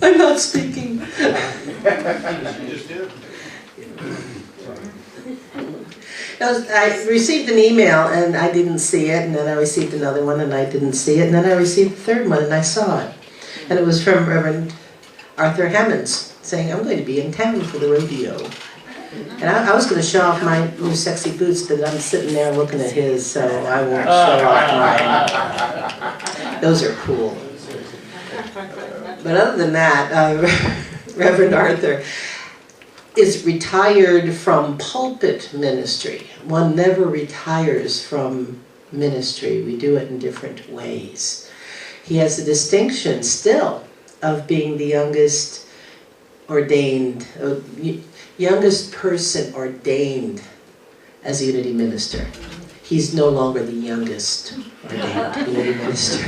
I'm not speaking. I received an email and I didn't see it, and then I received another one and I didn't see it, and then I received the third one and I saw it. And it was from Reverend Arthur Hammons saying, I'm going to be in town for the rodeo. And I was going to show off my new sexy boots, but I'm sitting there looking at his, so I won't show off mine. Those are cool. But other than that, Reverend Arthur is retired from pulpit ministry. One never retires from ministry. We do it in different ways. He has the distinction still of being the youngest ordained, youngest person ordained as a Unity minister. He's no longer the youngest ordained Unity minister.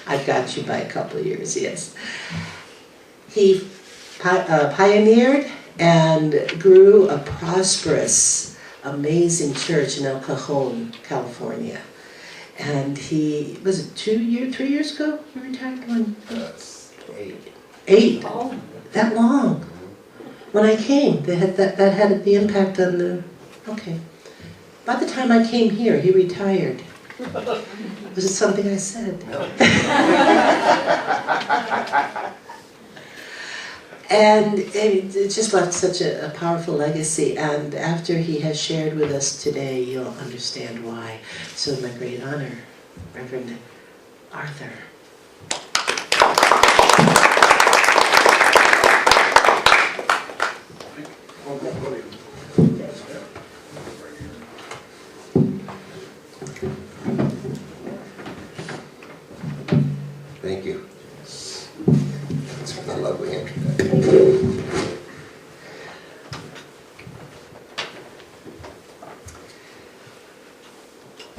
I've got you by a couple of years, yes. He pioneered and grew a prosperous, amazing church in El Cajon, California. And he, was it 3 years ago he retired? 8. Oh, that long. When I came, that had the impact on the, okay. By the time I came here, he retired. Was it something I said? No. And it just left such a powerful legacy, and after he has shared with us today, you'll understand why. So my great honor, Reverend Arthur. Thank you. That's a lovely introduction.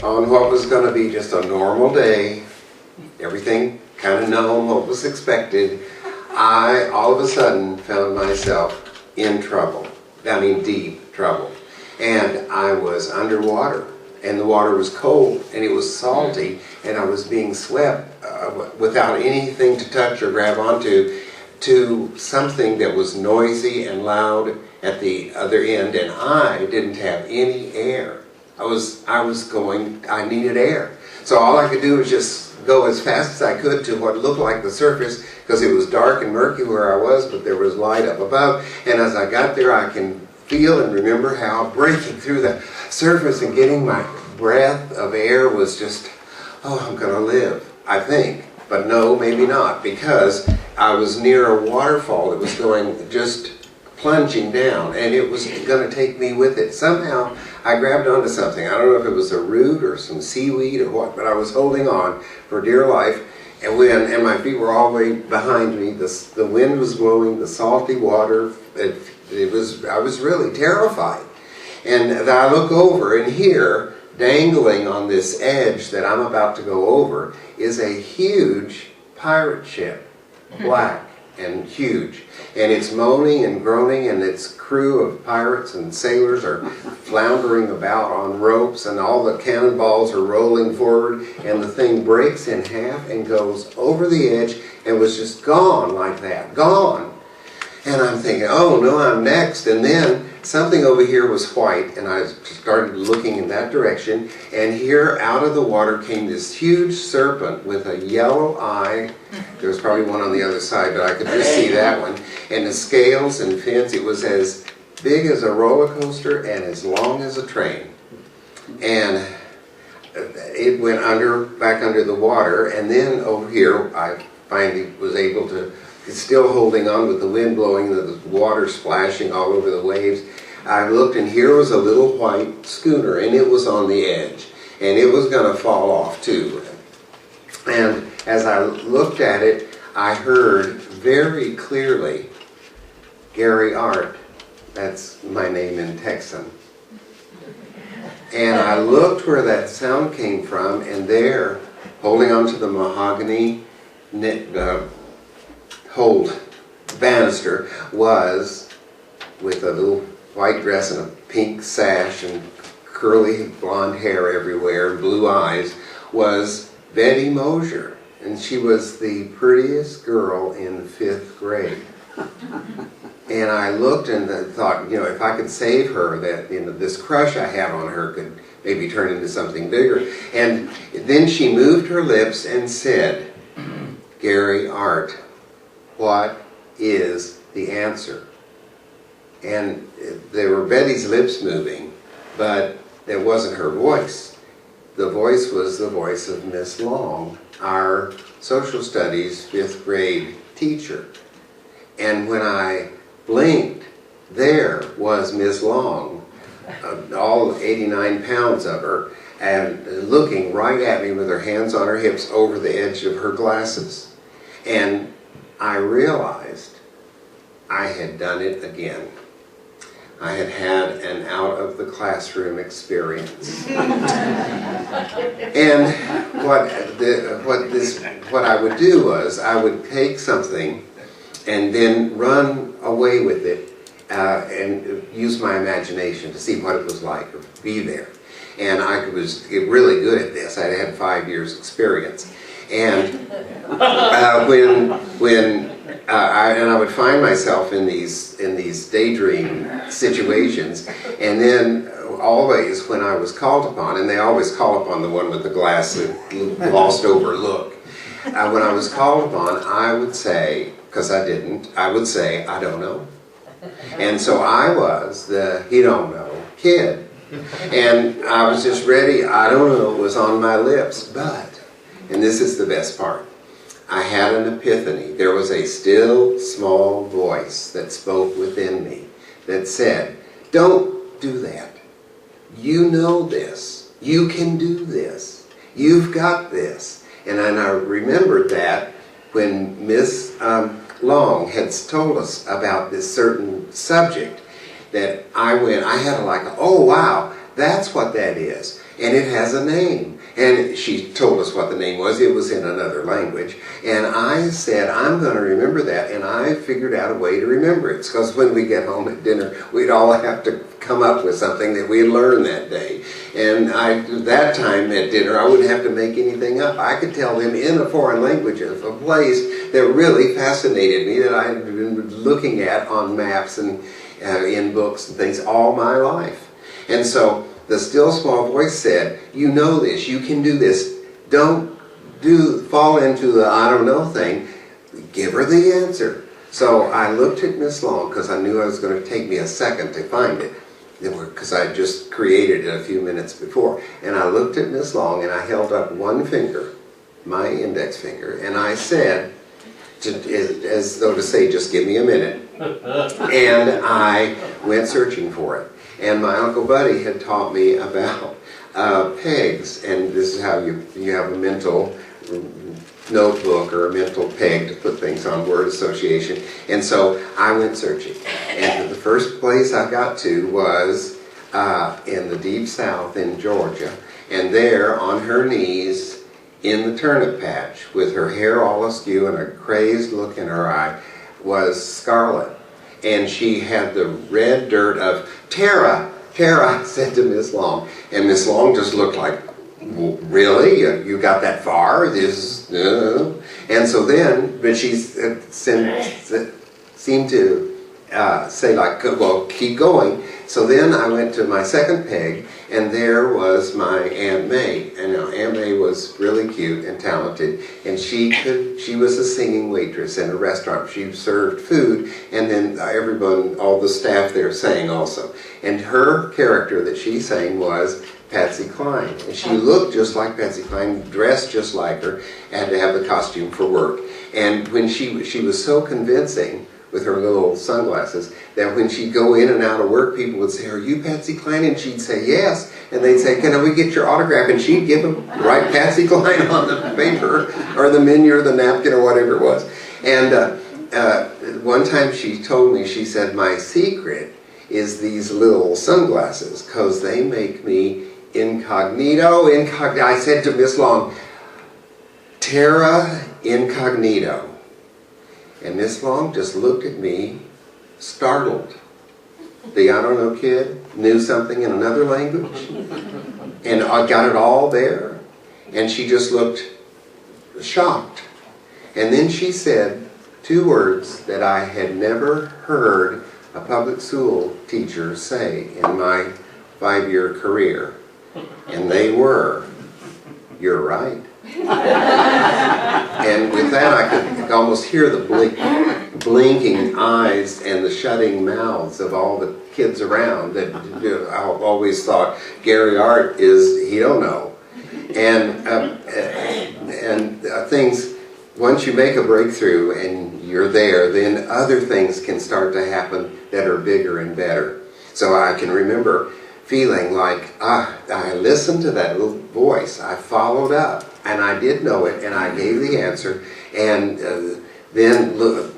On what was going to be just a normal day, everything kind of known, what was expected, I all of a sudden found myself in trouble. I mean deep trouble. And I was underwater, and the water was cold, and it was salty, and I was being swept without anything to touch or grab onto to something that was noisy and loud at the other end, and I didn't have any air. I needed air. So all I could do was just go as fast as I could to what looked like the surface, because it was dark and murky where I was, but there was light up above, and as I got there I can feel and remember how breaking through the surface and getting my breath of air was just, oh, I'm going to live, I think. But no, maybe not, because I was near a waterfall that was going just plunging down, and it was going to take me with it. Somehow I grabbed onto something. I don't know if it was a root or some seaweed or what, but I was holding on for dear life, and my feet were all the way behind me. The wind was blowing, the salty water, I was really terrified. And I look over, and here, dangling on this edge that I'm about to go over, is a huge pirate ship, black and huge. And it's moaning and groaning, and its crew of pirates and sailors are floundering about on ropes, and all the cannonballs are rolling forward, and the thing breaks in half and goes over the edge and was just gone like that, gone. And I'm thinking, oh no, I'm next. And then something over here was white, and I started looking in that direction, and here out of the water came this huge serpent with a yellow eye. There was probably one on the other side, but I could just see that one. And the scales and fins, it was as big as a roller coaster and as long as a train. And it went back under the water, and then over here I finally was able to, still holding on with the wind blowing, the water splashing all over the waves. I looked, and here was a little white schooner, and it was on the edge, and it was going to fall off too. And as I looked at it, I heard very clearly, Gary Art, that's my name in Texan. And I looked where that sound came from, and there, holding onto the mahogany hold banister, was, with a little white dress and a pink sash and curly blonde hair everywhere and blue eyes, was Betty Mosier. And she was the prettiest girl in 5th grade. And I looked and thought, you know, if I could save her, that, you know, this crush I had on her could maybe turn into something bigger. And then she moved her lips and said, "Gary Art, what is the answer?" And there were Betty's lips moving, but it wasn't her voice. The voice was the voice of Miss Long, our social studies 5th grade teacher. And when I blinked, there was Miss Long, all 89 pounds of her, and looking right at me with her hands on her hips over the edge of her glasses. And I realized I had done it again. I had had an out-of-the-classroom experience. And what I would do was I would take something and then run away with it and use my imagination to see what it was like or be there. And I was really good at this. I had 5 years experience. And I would find myself in these daydream situations, and then always when I was called upon, and they always call upon the one with the glass glossed over look. When I was called upon, I would say, because I didn't, I would say, "I don't know." And so I was the "he don't know" kid. And I was just ready, "I don't know" was on my lips. But, and this is the best part, I had an epiphany. There was a still, small voice that spoke within me that said, "Don't do that. You know this. You can do this. You've got this." And I remembered that when Miss Long had told us about this certain subject, that I had like, "Oh wow, that's what that is. And it has a name." And she told us what the name was. It was in another language. And I said, "I'm going to remember that." And I figured out a way to remember it. Because when we get home at dinner, we'd all have to come up with something that we had learned that day. And that time at dinner, I wouldn't have to make anything up. I could tell them in a foreign language of a place that really fascinated me, that I had been looking at on maps and in books and things all my life. And so the still small voice said, "You know this, you can do this. Don't fall into the "I don't know" thing. Give her the answer." So I looked at Miss Long, because I knew it was going to take me a second to find it, because I just created it a few minutes before. And I looked at Miss Long and I held up one finger, my index finger, and I said, as though to say, "Just give me a minute." And I went searching for it. And my Uncle Buddy had taught me about pegs, and this is how you have a mental notebook or a mental peg to put things on, word association. And so I went searching. And the first place I got to was in the deep south in Georgia. And there, on her knees, in the turnip patch, with her hair all askew and a crazed look in her eye, was Scarlet. And she had the red dirt of "Tara, Tara," I said to Miss Long. And Miss Long just looked like, "Well, really? You got that far? And so then, but she seemed to say like, "Well, keep going." So then I went to my second peg, and there was my Aunt May. And now Aunt May was really cute and talented, and she was a singing waitress in a restaurant. She served food, and then everyone, all the staff there sang also. And her character that she sang was Patsy Cline. And she looked just like Patsy Cline, dressed just like her, had to have the costume for work. And when she was so convincing with her little sunglasses, that when she'd go in and out of work, people would say, "Are you Patsy Cline?" And she'd say, "Yes." And they'd say, "Can we get your autograph?" And she'd give them, write Patsy Cline on the paper, or the menu, or the napkin, or whatever it was. And one time she told me, she said, "My secret is these little sunglasses, because they make me incognito." I said to Miss Long, "Terra incognito." And Miss Long just looked at me, startled. The "I don't know" kid knew something in another language, and I got it all there. And she just looked shocked. And then she said two words that I had never heard a public school teacher say in my 5-year career. And they were, "You're right." And with that, I could almost hear the blinking eyes and the shutting mouths of all the kids around that I always thought Gary Art is, he don't know. And things, once you make a breakthrough and you're there, then other things can start to happen that are bigger and better. So I can remember feeling like, I listened to that little voice, I followed up, and I did know it, and I gave the answer, and then look,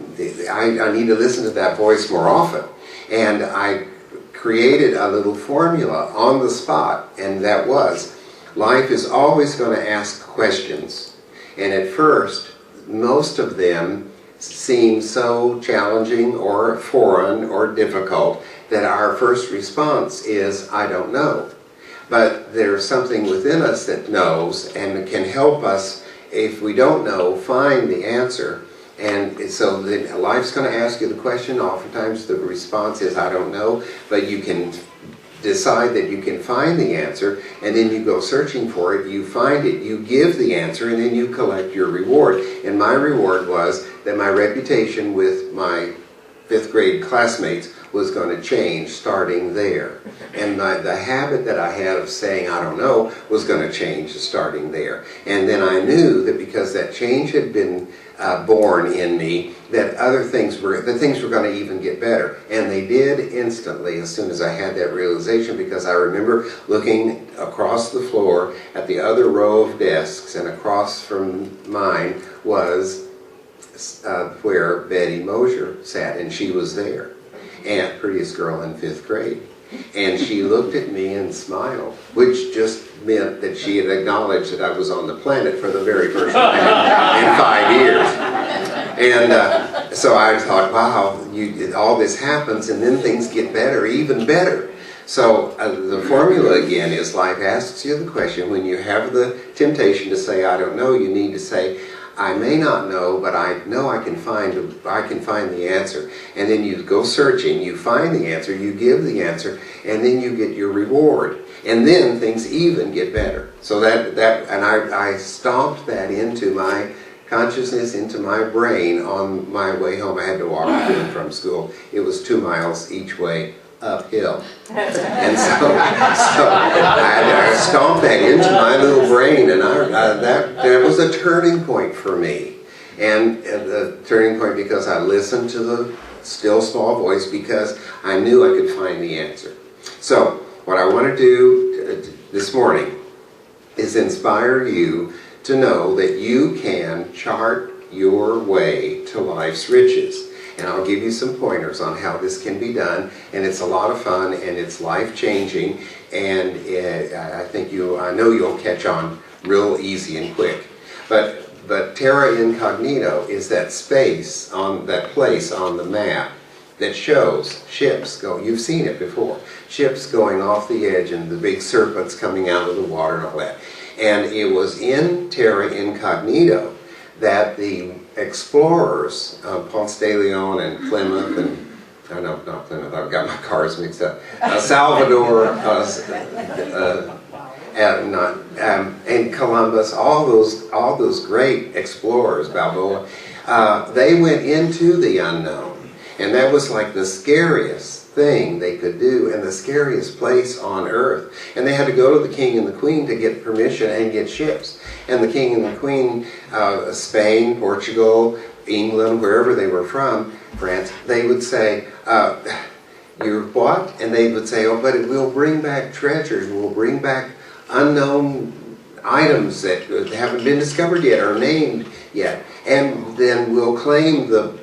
I need to listen to that voice more often. And I created a little formula on the spot, and that was, life is always going to ask questions. And at first, most of them seem so challenging or foreign or difficult that our first response is, I don't know. But there's something within us that knows and can help us, if we don't know, find the answer. And so life's going to ask you the question. Oftentimes the response is, I don't know, but you can decide that you can find the answer, and then you go searching for it, you find it, you give the answer, and then you collect your reward. And my reward was that my reputation with my 5th grade classmates was going to change starting there. And the habit that I had of saying I don't know was going to change starting there. And then I knew that because that change had been born in me, that things were going to even get better. And they did instantly as soon as I had that realization, because I remember looking across the floor at the other row of desks, and across from mine was where Betty Mosier sat, and she was there. And prettiest girl in 5th grade. And she looked at me and smiled, which just meant that she had acknowledged that I was on the planet for the very first time in 5 years. And so I thought, wow, all this happens and then things get better, even better. So the formula again is, life asks you the question. When you have the temptation to say, I don't know, you need to say, I may not know, but I know I can find the answer. And then you go searching, you find the answer, you give the answer, and then you get your reward. And then things even get better. So I stomped that into my consciousness, into my brain on my way home. I had to walk to and from school. It was 2 miles each way uphill. And so I stomped that into my little brain, and that was a turning point for me. And the turning point because I listened to the still small voice, because I knew I could find the answer. So what I want to do this morning is inspire you to know that you can chart your way to life's riches. And I'll give you some pointers on how this can be done, and it's a lot of fun, and it's life-changing, and I know you'll catch on real easy and quick. But terra incognito is that space, that place on the map that shows ships go. You've seen it before. Ships going off the edge and the big serpents coming out of the water and all that. And it was in terra incognito that the explorers, Ponce de Leon and Plymouth, and not Plymouth, I've got my cars mixed up, Salvador, and Columbus, all those great explorers, Balboa, they went into the unknown. And that was like the scariest thing they could do, and the scariest place on earth. And they had to go to the king and the queen to get permission and get ships. And the king and the queen, Spain, Portugal, England, wherever they were from, France, they would say, you're what? And they would say, oh, but it will bring back treasures, we'll bring back unknown items that haven't been discovered yet or named yet. And then we'll claim the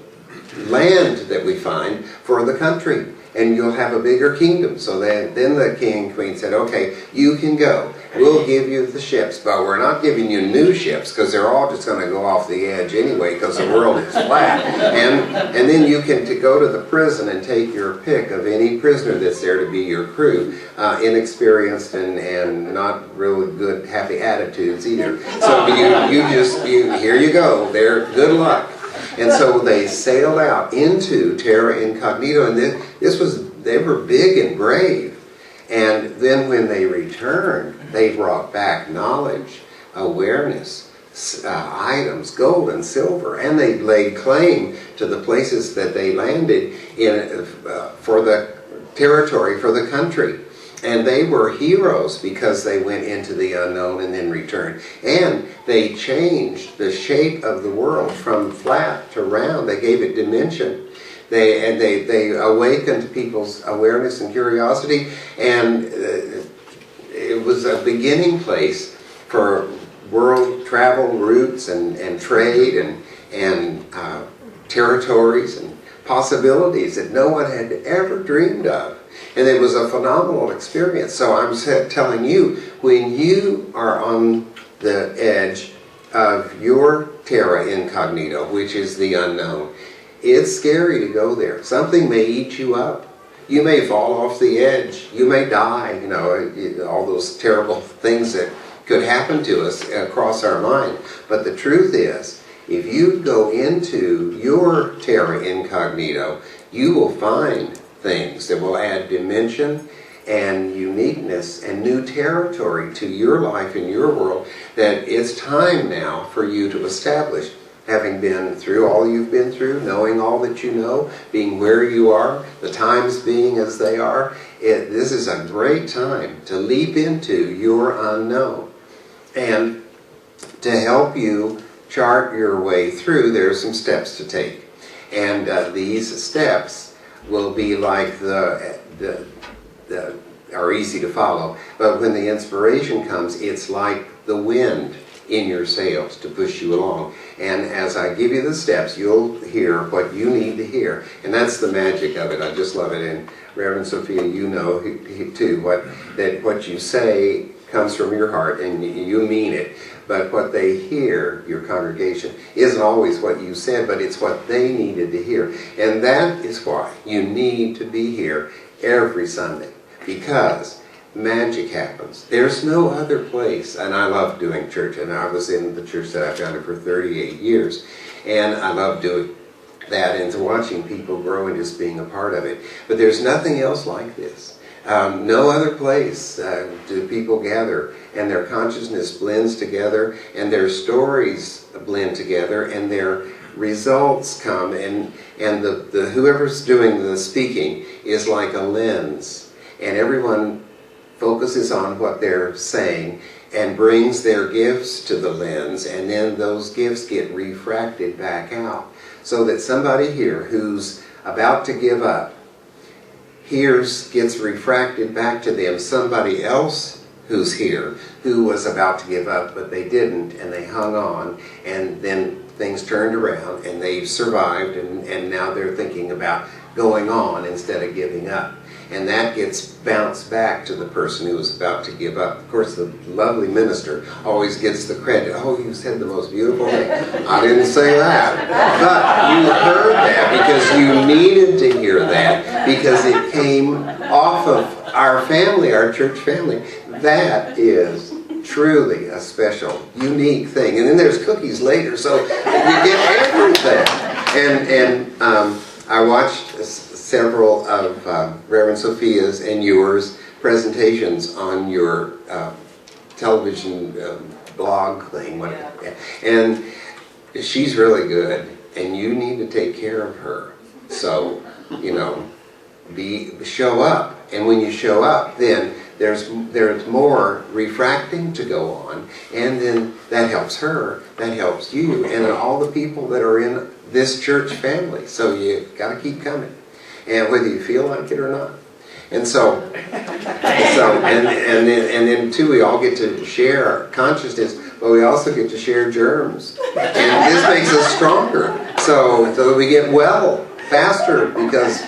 land that we find for the country. and you'll have a bigger kingdom. So then the king and queen said, okay, you can go. We'll give you the ships, but we're not giving you new ships because they're all just going to go off the edge anyway because the world is flat. And then you can go to the prison and take your pick of any prisoner that's there to be your crew. Inexperienced and not really good, happy attitudes either. So here you go. There, good luck. And so they sailed out into Terra Incognita, and they were big and brave. And then when they returned, they brought back knowledge, awareness, items, gold and silver, and they laid claim to the places that they landed in for the territory, for the country. And they were heroes because they went into the unknown and then returned. And they changed the shape of the world from flat to round. They gave it dimension. They awakened people's awareness and curiosity, and it was a beginning place for world travel routes and trade and territories and possibilities that no one had ever dreamed of. And it was a phenomenal experience. So I'm telling you, when you are on the edge of your terra incognita, which is the unknown, it's scary to go there. Something may eat you up. You may fall off the edge. You may die. You know, all those terrible things that could happen to us across our mind. But the truth is, if you go into your terra incognito, you will find things that will add dimension and uniqueness and new territory to your life and your world that it's time now for you to establish. Having been through all you've been through, knowing all that you know, being where you are, the times being as they are, this is a great time to leap into your unknown. And to help you chart your way through, there are some steps to take. And these steps will be like are easy to follow, but when the inspiration comes, it's like the wind in your sails to push you along. And as I give you the steps, you'll hear what you need to hear. And that's the magic of it. I just love it. And Reverend Sophia, you know too, what you say comes from your heart and you mean it. But what they hear, your congregation, isn't always what you said, but it's what they needed to hear. And that is why you need to be here every Sunday, because magic happens. There's no other place. And I love doing church, and I was in the church that I founded for 38 years, and I love doing that and watching people grow and just being a part of it. But there's nothing else like this. No other place do people gather, and their consciousness blends together, and their stories blend together, and their results come, and the whoever's doing the speaking is like a lens, and everyone focuses on what they're saying and brings their gifts to the lens, and then those gifts get refracted back out, so that somebody here who's about to give up gets refracted back to them somebody else who's here who was about to give up, but they didn't, and they hung on, and then things turned around and they survived, and now they're thinking about going on instead of giving up. And that gets bounced back to the person who was about to give up. Of course, the lovely minister always gets the credit. Oh, you said the most beautiful thing. I didn't say that. But you heard that because you needed to hear that, because it came off of our family, our church family. That is truly a special, unique thing. And then there's cookies later, so you get everything. And I watched several of Reverend Sophia's and yours presentations on your television blog thing. And she's really good, and you need to take care of her. So, you know, show up. And when you show up, then there's more refracting to go on, and then that helps her, that helps you, and all the people that are in this church family. So you got to keep coming, and whether you feel like it or not. And so and then too, we all get to share our consciousness, but we also get to share germs, and this makes us stronger. So we get well faster, because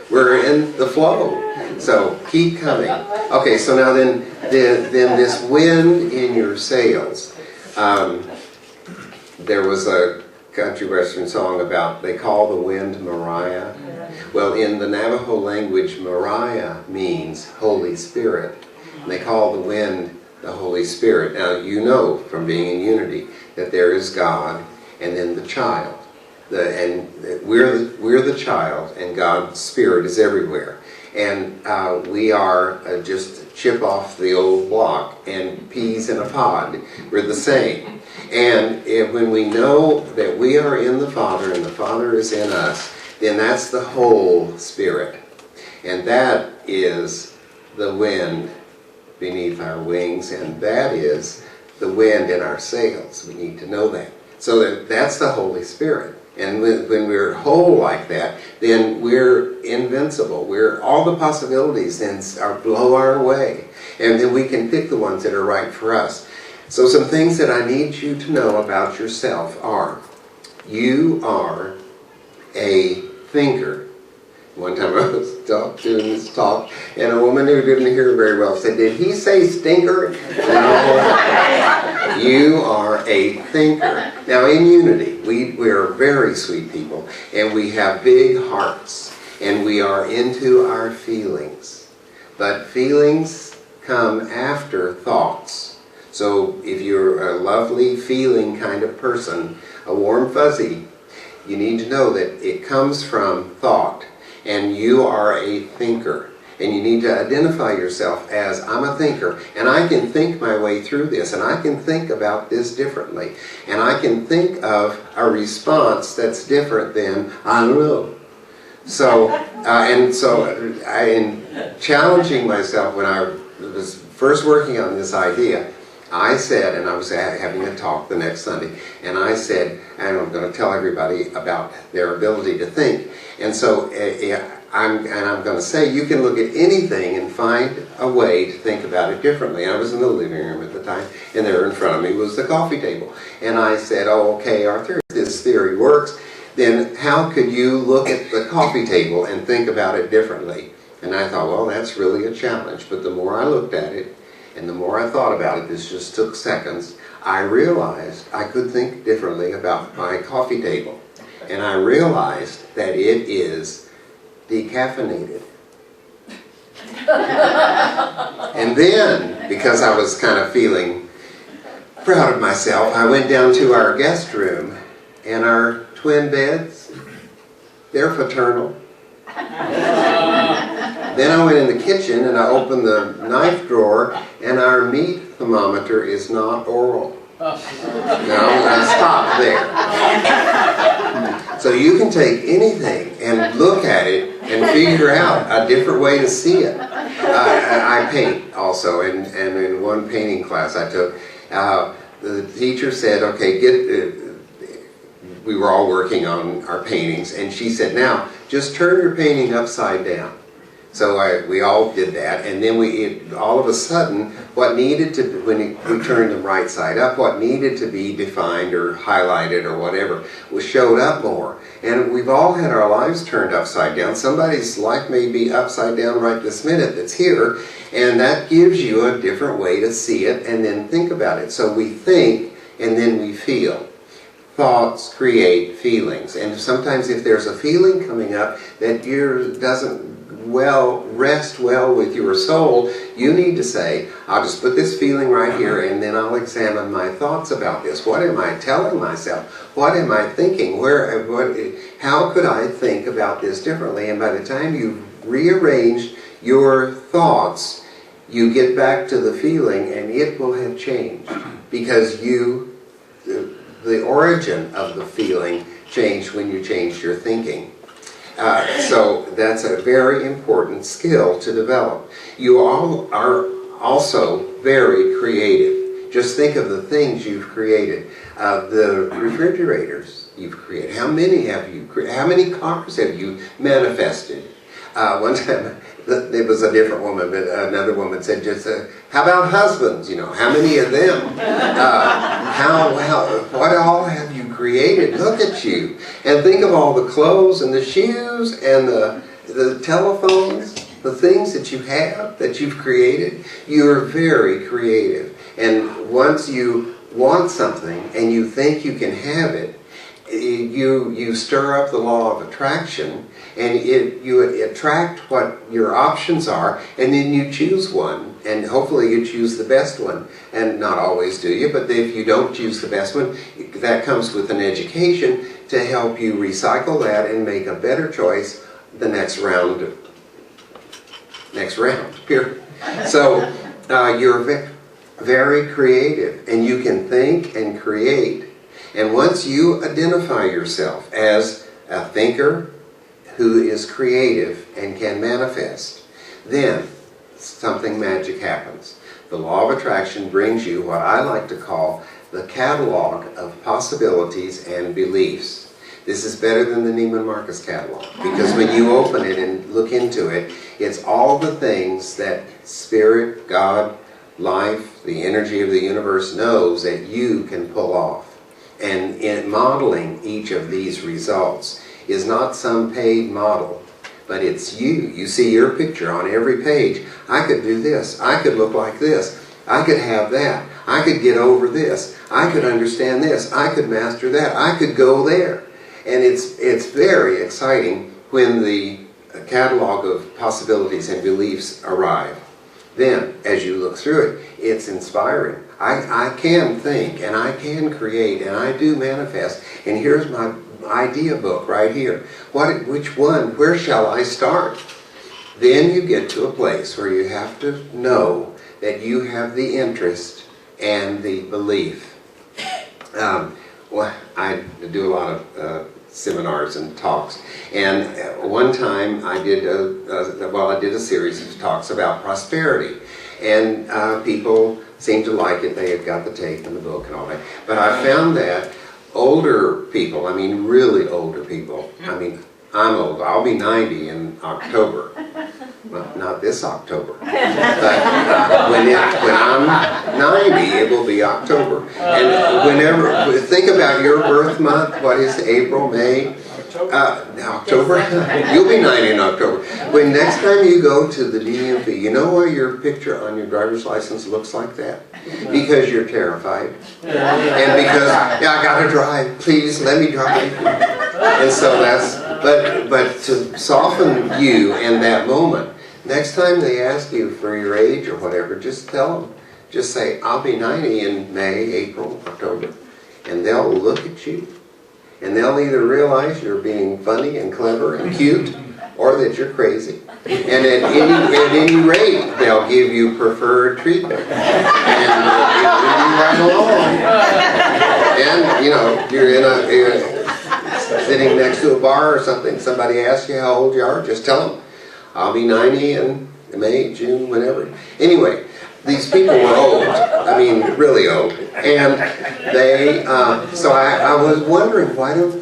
We're in the flow. So keep coming. Okay, so now then this wind in your sails. There was a country western song about, they call the wind Mariah. Well, in the Navajo language, Mariah means Holy Spirit. And they call the wind the Holy Spirit. Now, you know from being in unity that there is God and then the child. We're the child, and God's Spirit is everywhere. And we are just chip off the old block, and peas in a pod. We're the same. And when we know that we are in the Father and the Father is in us, then that's the whole Spirit. And that is the wind beneath our wings, and that is the wind in our sails. We need to know that. So that's the Holy Spirit. And when we're whole like that, then we're invincible. All the possibilities then blow our way. And then we can pick the ones that are right for us. So some things that I need you to know about yourself are, you are a thinker. One time I was doing this talk, and a woman who didn't hear very well said, "Did he say stinker?" No, you are a thinker. Now in unity, we are very sweet people, and we have big hearts, and we are into our feelings. But feelings come after thoughts. So if you're a lovely feeling kind of person, a warm fuzzy, you need to know that it comes from thought. And you are a thinker. And you need to identify yourself as, I'm a thinker. And I can think my way through this. And I can think about this differently. And I can think of a response that's different than, I don't know. So, in challenging myself when I was first working on this idea, I said, and I was having a talk the next Sunday, and I said, and I'm going to tell everybody about their ability to think. And so I'm going to say, you can look at anything and find a way to think about it differently. I was in the living room at the time, and there in front of me was the coffee table. And I said, oh, okay, Arthur, if this theory works, then how could you look at the coffee table and think about it differently? And I thought, well, that's really a challenge. But the more I looked at it, and the more I thought about it, this just took seconds, I realized I could think differently about my coffee table. And I realized that it is decaffeinated. And then, because I was kind of feeling proud of myself, I went down to our guest room, and our twin beds, they're fraternal. Then I went in the kitchen and I opened the knife drawer, and our meat thermometer is not oral. Now I'm going to stop there. So you can take anything and look at it and figure out a different way to see it. I paint also, and in one painting class I took, the teacher said, okay, we were all working on our paintings, and she said, now just turn your painting upside down. So we all did that, and then all of a sudden, what needed to, when we turned them right side up, what needed to be defined or highlighted or whatever, showed up more. And we've all had our lives turned upside down. Somebody's life may be upside down right this minute that's here, and that gives you a different way to see it and then think about it. So we think, and then we feel. Thoughts create feelings, and sometimes if there's a feeling coming up that doesn't rest well with your soul, you need to say, I'll just put this feeling right here, and then I'll examine my thoughts about this. What am I telling myself? What am I thinking? How could I think about this differently? And by the time you've rearranged your thoughts, you get back to the feeling, and it will have changed, because the origin of the feeling changed when you changed your thinking. So that's a very important skill to develop. You all are also very creative. Just think of the things you've created. The refrigerators you've created. How many have you created? How many cars have you manifested? One time, it was a different woman, but another woman said, just, how about husbands? You know, how many of them? What all have you created? Look at you. And think of all the clothes and the shoes and the the telephones, the things that you have, that you've created, you're very creative. And once you want something and you think you can have it, you stir up the law of attraction, and you attract what your options are, and then you choose one, and hopefully you choose the best one. And not always do you, but if you don't choose the best one, that comes with an education to help you recycle that and make a better choice the next round. Period. So you're very creative, and you can think and create. And once you identify yourself as a thinker who is creative and can manifest, then something magic happens. The law of attraction brings you what I like to call the catalog of possibilities and beliefs. This is better than the Neiman Marcus catalog, because when you open it and look into it, it's all the things that Spirit, God, life, the energy of the universe knows that you can pull off. And in modeling each of these results is not some paid model, but it's you. You see your picture on every page. I could do this. I could look like this. I could have that. I could get over this. I could understand this. I could master that. I could go there. And it's very exciting when the catalog of possibilities and beliefs arrive. Then, as you look through it, it's inspiring. I can think, and I can create, and I do manifest. And here's my idea book right here. Which one? Where shall I start? Then you get to a place where you have to know that you have the interest and the belief. Well, I do a lot of seminars and talks, and one time I did a series of talks about prosperity, and people seemed to like it. They had got the tape and the book and all that, but I found that older people, I mean really older people, I mean I'm old, I'll be 90 in October. Well, not this October, but when I'm 90, it will be October. And whenever, think about your birth month, what is April, May? October? You'll be 90 in October. When next time you go to the DMV, you know why your picture on your driver's license looks like that? Because you're terrified. And because, yeah, I gotta drive, please let me drive. And so that's, but to soften you in that moment, next time they ask you for your age or whatever, just tell them. Just say, I'll be 90 in May, April, October. And they'll look at you. And they'll either realize you're being funny and clever and cute, or that you're crazy. And at any rate, they'll give you preferred treatment. And you'll be right along. And, you know, you're sitting next to a bar or something, somebody asks you how old you are, just tell them, I'll be 90 in May, June, whenever. Anyway, these people were old. I mean, really old. And they, so I was wondering, why don't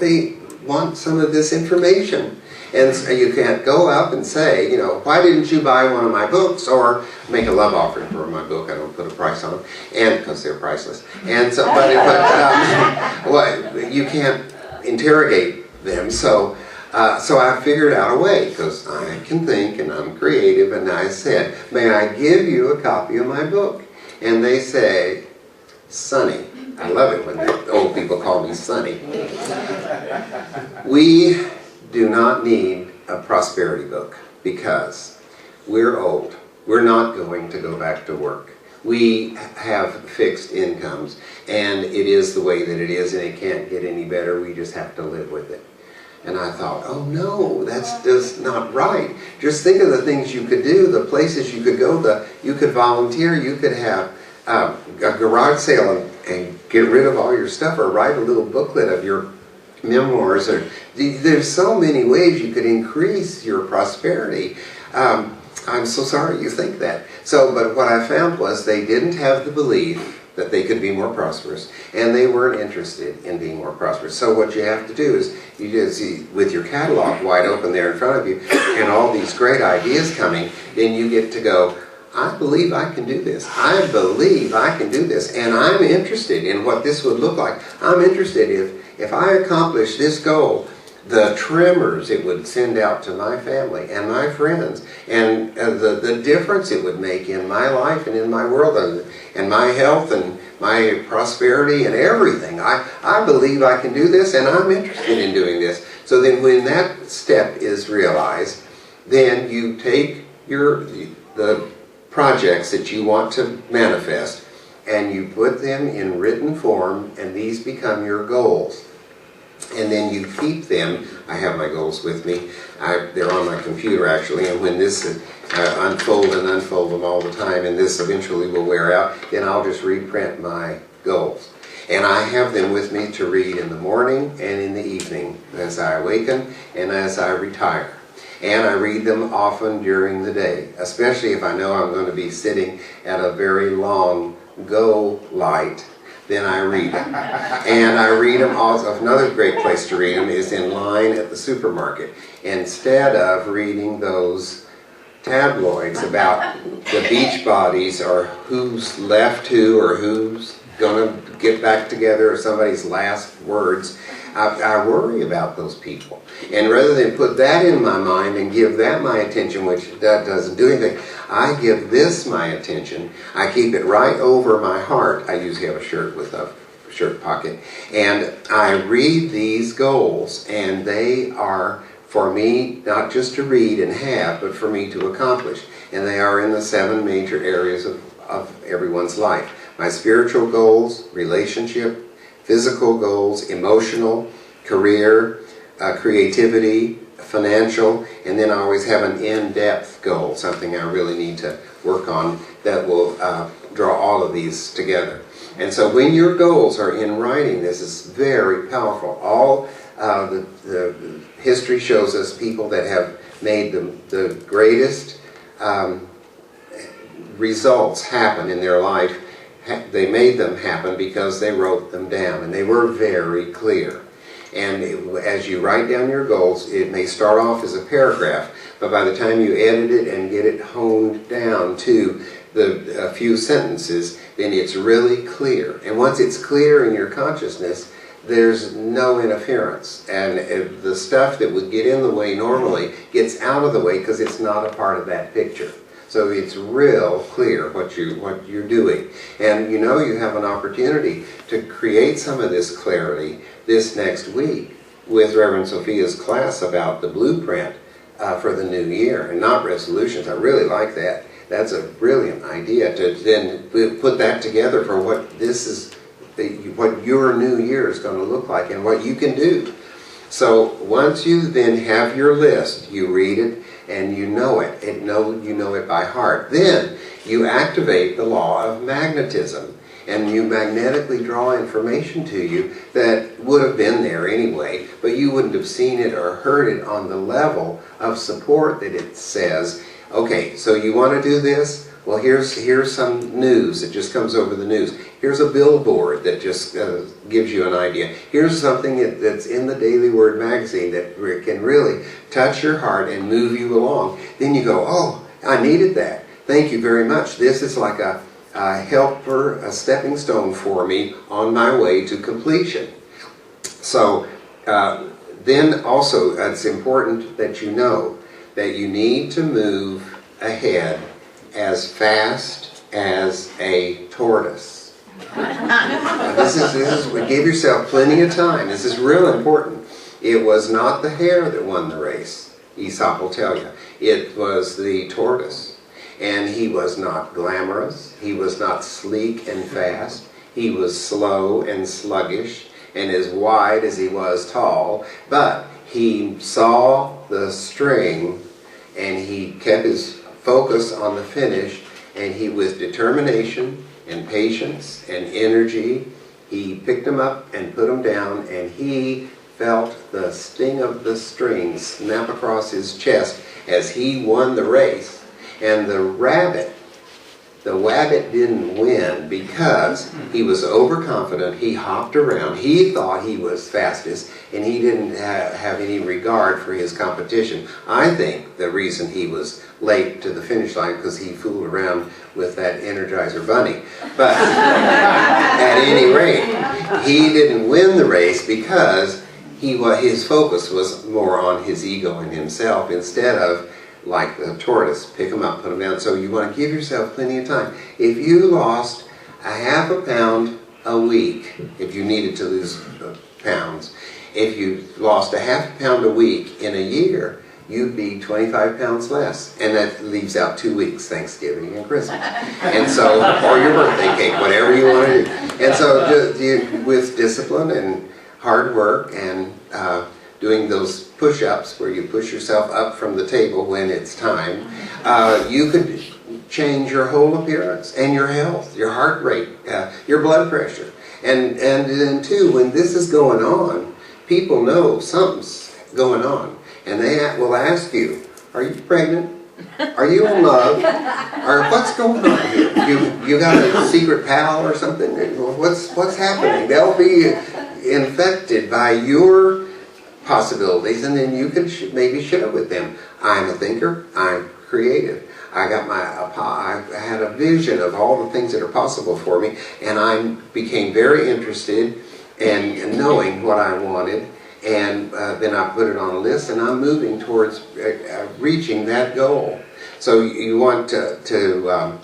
they want some of this information? And so you can't go up and say, you know, why didn't you buy one of my books, or make a love offering for my book? I don't put a price on them, and because they're priceless. And so, well, you can't interrogate them. So I figured out a way, because I can think and I'm creative, and I said, may I give you a copy of my book? And they say, Sonny. I love it when the old people call me Sonny. We do not need a prosperity book, because we're old. We're not going to go back to work. We have fixed incomes, and it is the way that it is, and it can't get any better. We just have to live with it. And I thought, oh no, that's just not right. Just think of the things you could do, the places you could go, you could volunteer, you could have a garage sale and get rid of all your stuff, or write a little booklet of your memoirs. There's so many ways you could increase your prosperity. I'm so sorry you think that. But what I found was they didn't have the belief that they could be more prosperous, and they weren't interested in being more prosperous. So what you have to do is, you just see, with your catalog wide open there in front of you, and all these great ideas coming, then you get to go, I believe I can do this. I believe I can do this, and I'm interested in what this would look like. I'm interested if I accomplish this goal, the tremors it would send out to my family and my friends, and the difference it would make in my life and in my world, and my health and my prosperity and everything. I believe I can do this, and I'm interested in doing this. So then when that step is realized, then you take the projects that you want to manifest and you put them in written form, and these become your goals. And then you keep them. I have my goals with me. They're on my computer actually, and when this unfold and unfold them all the time, and this eventually will wear out, then I'll just reprint my goals. And I have them with me to read in the morning and in the evening as I awaken and as I retire. And I read them often during the day, especially if I know I'm going to be sitting at a very long go light. Then I read them. And I read them also. Another great place to read them is in line at the supermarket. Instead of reading those tabloids about the beach bodies or who's left who or who's going to get back together or somebody's last words, I worry about those people. And rather than put that in my mind and give that my attention, which that doesn't do anything, I give this my attention. I keep it right over my heart. I usually have a shirt with a shirt pocket. And I read these goals, and they are for me not just to read and have, but for me to accomplish. And they are in the 7 major areas of everyone's life. My spiritual goals, relationship, physical goals, emotional, career, creativity, financial, and then I always have an in-depth goal, something I really need to work on that will draw all of these together. And so when your goals are in writing, this is very powerful. All the history shows us people that have made the greatest results happen in their life. They made them happen because they wrote them down, and they were very clear. And as you write down your goals, it may start off as a paragraph, but by the time you edit it and get it honed down to a few sentences, then it's really clear. And once it's clear in your consciousness, there's no interference. And the stuff that would get in the way normally gets out of the way because it's not a part of that picture. So it's real clear what you're doing. And you know you have an opportunity to create some of this clarity this next week with Reverend Sophia's class about the blueprint for the new year, and not resolutions. I really like that. That's a brilliant idea to then put that together for what what your new year is going to look like and what you can do. So once you then have your list, you read it and you know it, you know it by heart. Then you activate the law of magnetism, and you magnetically draw information to you that would have been there anyway, but you wouldn't have seen it or heard it on the level of support that it says, okay, so you want to do this? Well, here's some news that just comes over the news. Here's a billboard that just gives you an idea. Here's something that's in the Daily Word magazine that can really touch your heart and move you along. Then you go, oh, I needed that. Thank you very much. This is like a helper, a stepping stone for me on my way to completion. So then also it's important that you know that you need to move ahead as fast as a tortoise. This is give yourself plenty of time. This is real important. It was not the hare that won the race, Aesop will tell you. It was the tortoise. And he was not glamorous. He was not sleek and fast. He was slow and sluggish and as wide as he was tall. But he saw the string and he kept his focus on the finish, and he, with determination and patience and energy, he picked them up and put them down, and he felt the sting of the string snap across his chest as he won the race. And the wabbit didn't win because he was overconfident. He hopped around. He thought he was fastest, and he didn't have any regard for his competition. I think the reason he was late to the finish line because he fooled around with that Energizer bunny. But at any rate, he didn't win the race because his focus was more on his ego and himself instead of like the tortoise, pick them up, put them down. So you want to give yourself plenty of time. If you lost a half a pound a week, if you needed to lose pounds, if you lost a half a pound a week in a year, you'd be 25 pounds less. And that leaves out 2 weeks, Thanksgiving and Christmas. And so, or your birthday cake, whatever you want to do. And so with discipline and hard work and doing those push-ups where you push yourself up from the table when it's time, you could change your whole appearance and your health, your heart rate, your blood pressure. And then too, when this is going on, people know something's going on. And they will ask you, are you pregnant? Are you in love? Or what's going on here? You got a secret pal or something? What's happening? They'll be infected by your possibilities, and then you can maybe share with them. I'm a thinker. I'm creative. I had a vision of all the things that are possible for me, and I became very interested in knowing what I wanted, and then I put it on a list, and I'm moving towards reaching that goal. So you want to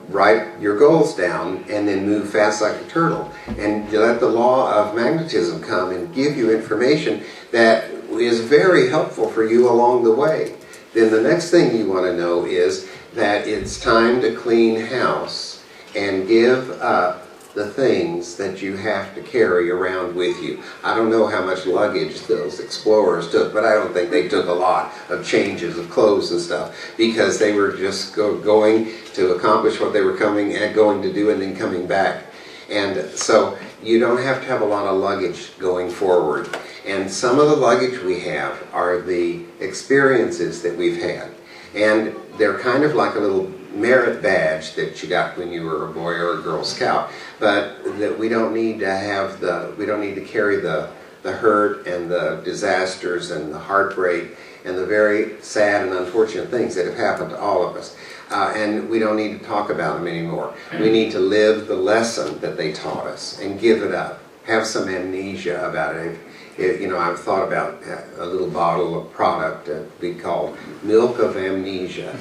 write your goals down and then move fast like a turtle, and you let the law of magnetism come and give you information that is very helpful for you along the way. Then the next thing you want to know is that it's time to clean house and give up the things that you have to carry around with you. I don't know how much luggage those explorers took, but I don't think they took a lot of changes of clothes and stuff, because they were just going to accomplish what they were going to do and then coming back. And so you don't have to have a lot of luggage going forward. And some of the luggage we have are the experiences that we've had. And they're kind of like a little merit badge that you got when you were a boy or a Girl Scout, but that we don't need to carry the hurt and the disasters and the heartbreak and the very sad and unfortunate things that have happened to all of us. And we don't need to talk about them anymore. We need to live the lesson that they taught us and give it up. Have some amnesia about it. I've thought about a little bottle of product we call Milk of Amnesia.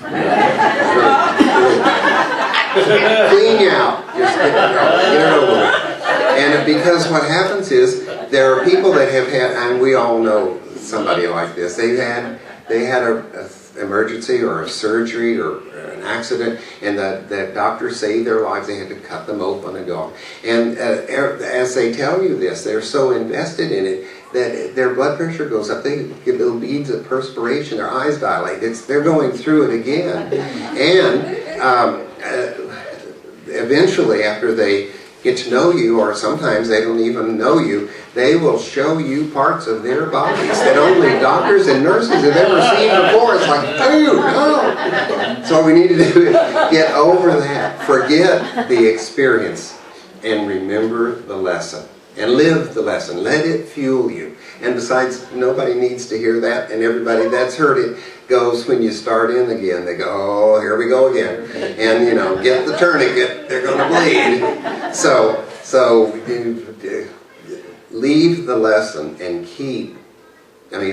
Clean you out. Just get it over with. And because what happens is there are people that have had, and we all know somebody like this. They had a emergency or a surgery or an accident, and the doctor saved their lives. They had to cut them open and go. And as they tell you this, they're so invested in it that their blood pressure goes up. They get little beads of perspiration. Their eyes dilate. They're going through it again. And eventually, after they get to know you, or sometimes they don't even know you, they will show you parts of their bodies that only doctors and nurses have ever seen before. It's like, dude, no! So what we need to do is get over that. Forget the experience and remember the lesson. And live the lesson. Let it fuel you. And besides, nobody needs to hear that, and everybody that's heard it goes when you start in again. They go, oh, here we go again. And, get the tourniquet. They're going to bleed. So leave the lesson and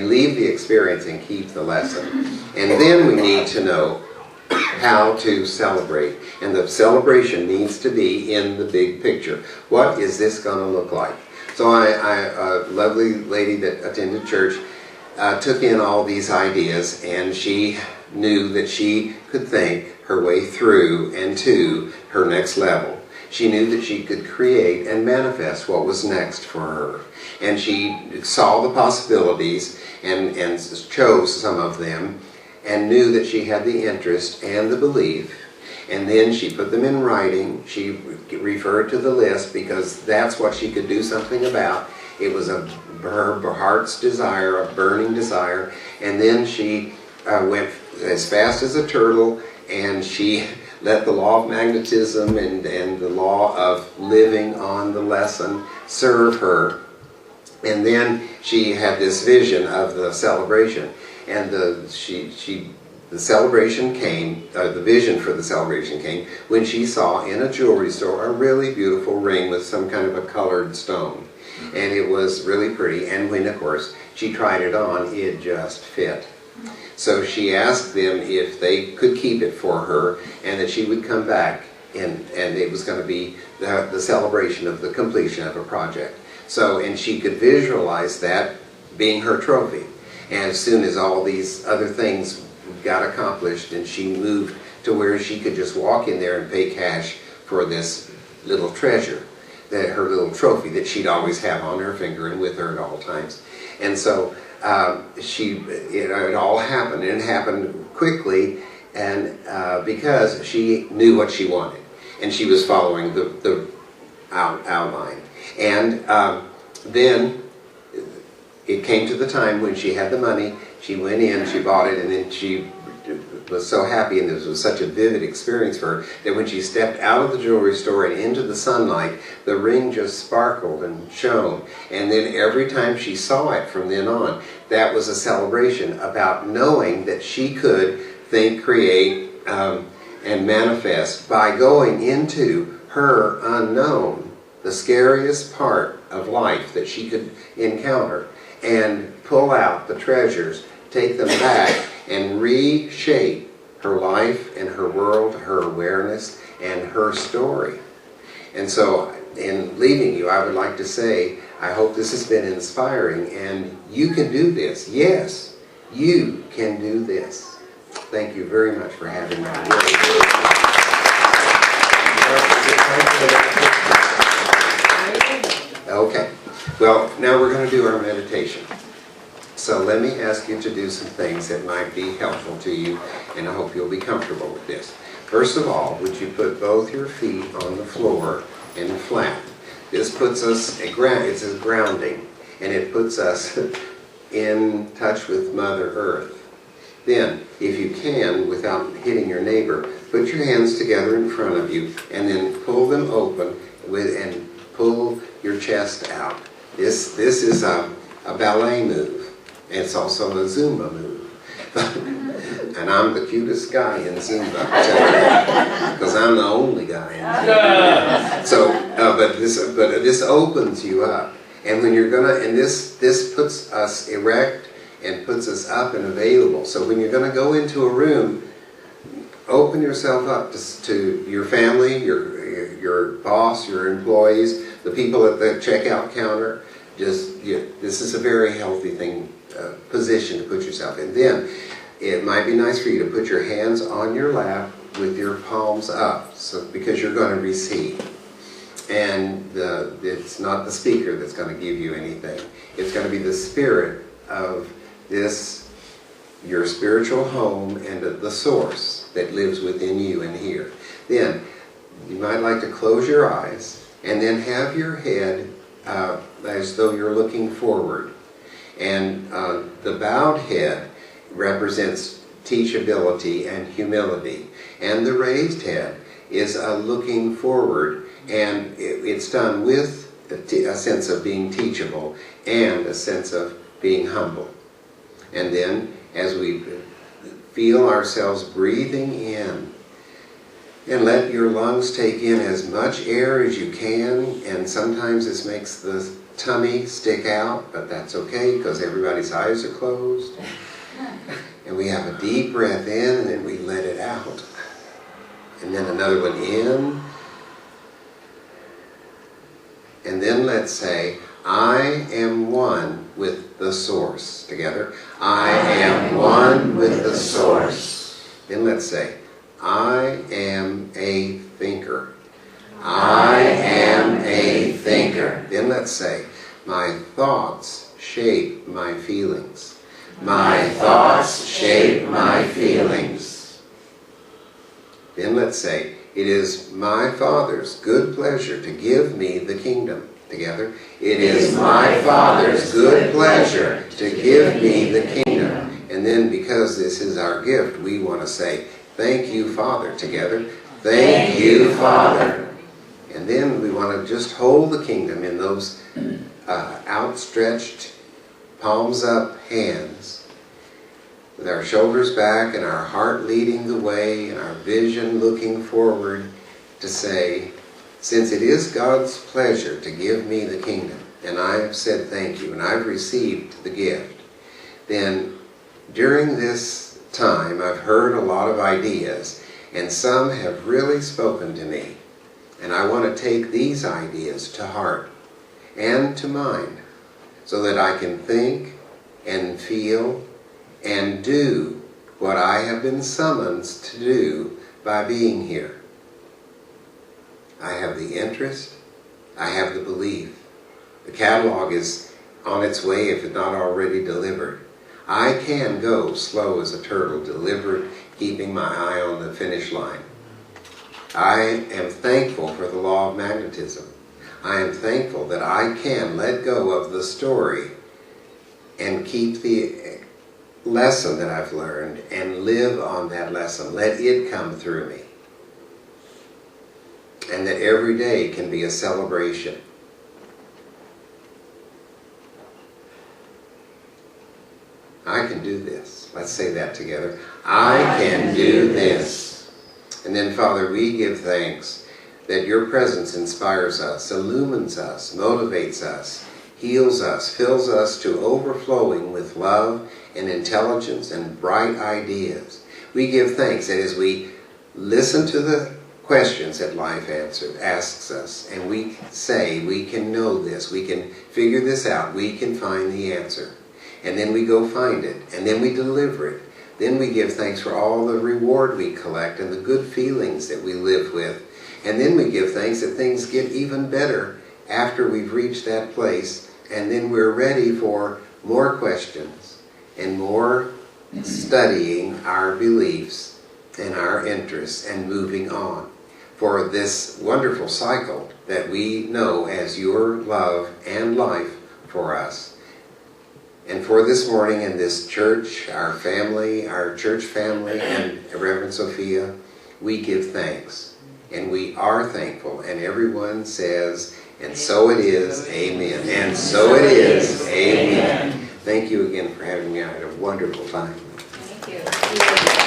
leave the experience and keep the lesson. And then we need to know how to celebrate. And the celebration needs to be in the big picture. What is this going to look like? So a lovely lady that attended church took in all these ideas, and she knew that she could think her way through and to her next level. She knew that she could create and manifest what was next for her. And she saw the possibilities and chose some of them, and knew that she had the interest and the belief. And then she put them in writing. She referred to the list because that's what she could do something about. It was her heart's desire, a burning desire. And then she went as fast as a turtle, and she let the law of magnetism and the law of living on the lesson serve her. And then she had this vision of the celebration. And the celebration came, the vision for the celebration came when she saw in a jewelry store a really beautiful ring with some kind of a colored stone. And it was really pretty. And when, of course, she tried it on, it just fit. So she asked them if they could keep it for her and that she would come back, and it was going to be the celebration of the completion of a project. So, and she could visualize that being her trophy. And as soon as all these other things got accomplished and she moved to where she could just walk in there and pay cash for this little treasure, her little trophy that she'd always have on her finger and with her at all times. And so it all happened, and it happened quickly, and because she knew what she wanted, and she was following the outline. And then it came to the time when she had the money, she went in, she bought it, and then she was so happy, and this was such a vivid experience for her, that when she stepped out of the jewelry store and into the sunlight, the ring just sparkled and shone. And then every time she saw it from then on, that was a celebration about knowing that she could think, create, and manifest by going into her unknown, the scariest part of life that she could encounter, and pull out the treasures, take them back, and reshape her life and her world, her awareness, and her story. And so, in leaving you, I would like to say, I hope this has been inspiring, and you can do this. Yes, you can do this. Thank you very much for having me. Okay, well, now we're going to do our meditation. So let me ask you to do some things that might be helpful to you, and I hope you'll be comfortable with this. First of all, would you put both your feet on the floor and flat? This puts us, it's a grounding, and it puts us in touch with Mother Earth. Then, if you can, without hitting your neighbor, put your hands together in front of you, and then pull them open and pull your chest out. This is a ballet move. It's also a Zumba move. And I'm the cutest guy in Zumba, because I'm the only guy in Zumba. So, but this opens you up. And when you're gonna, and this puts us erect and puts us up and available. So when you're gonna go into a room, open yourself up to your family, your boss, your employees, the people at the checkout counter. This is a very healthy thing. Position to put yourself in. Then it might be nice for you to put your hands on your lap with your palms up, so because you're going to receive. And it's not the speaker that's going to give you anything. It's going to be the spirit of this, your spiritual home, and the source that lives within you and here. Then you might like to close your eyes and then have your head as though you're looking forward. And the bowed head represents teachability and humility. And the raised head is a looking forward, and it's done with a sense of being teachable and a sense of being humble. And then as we feel ourselves breathing in, and let your lungs take in as much air as you can, and sometimes this makes the tummy stick out, but that's okay because everybody's eyes are closed. And we have a deep breath in, and then we let it out. And then another one in. And then let's say, I am one with the source. Together. I am one with the source. Then let's say, I am a thinker. I am a thinker. Then let's say, my thoughts shape my feelings. My thoughts shape my feelings. Then let's say, it is my Father's good pleasure to give me the kingdom. Together. It is my Father's good pleasure to give me the kingdom. And then because this is our gift, we want to say, thank you, Father. Together. Thank you, Father. And then we want to just hold the kingdom in those outstretched, palms up hands, with our shoulders back and our heart leading the way and our vision looking forward to say, since it is God's pleasure to give me the kingdom, and I've said thank you, and I've received the gift, then during this time I've heard a lot of ideas, and some have really spoken to me. And I want to take these ideas to heart and to mind so that I can think and feel and do what I have been summoned to do by being here. I have the interest, I have the belief. The catalog is on its way if it's not already delivered. I can go slow as a turtle, delivered, keeping my eye on the finish line. I am thankful for the law of magnetism. I am thankful that I can let go of the story and keep the lesson that I've learned and live on that lesson. Let it come through me. And that every day can be a celebration. I can do this. Let's say that together. I can do this. And then, Father, we give thanks that your presence inspires us, illumines us, motivates us, heals us, fills us to overflowing with love and intelligence and bright ideas. We give thanks that as we listen to the questions that life asks us, and we say, we can know this, we can figure this out, we can find the answer. And then we go find it, and then we deliver it. Then we give thanks for all the reward we collect and the good feelings that we live with. And then we give thanks that things get even better after we've reached that place, and then we're ready for more questions and more studying our beliefs and our interests and moving on for this wonderful cycle that we know as your love and life for us. And for this morning in this church, our family, our church family, and Reverend Sophia, we give thanks. And we are thankful. And everyone says, and so it is, amen. And so it is, amen. Thank you again for having me. I had a wonderful time. Thank you.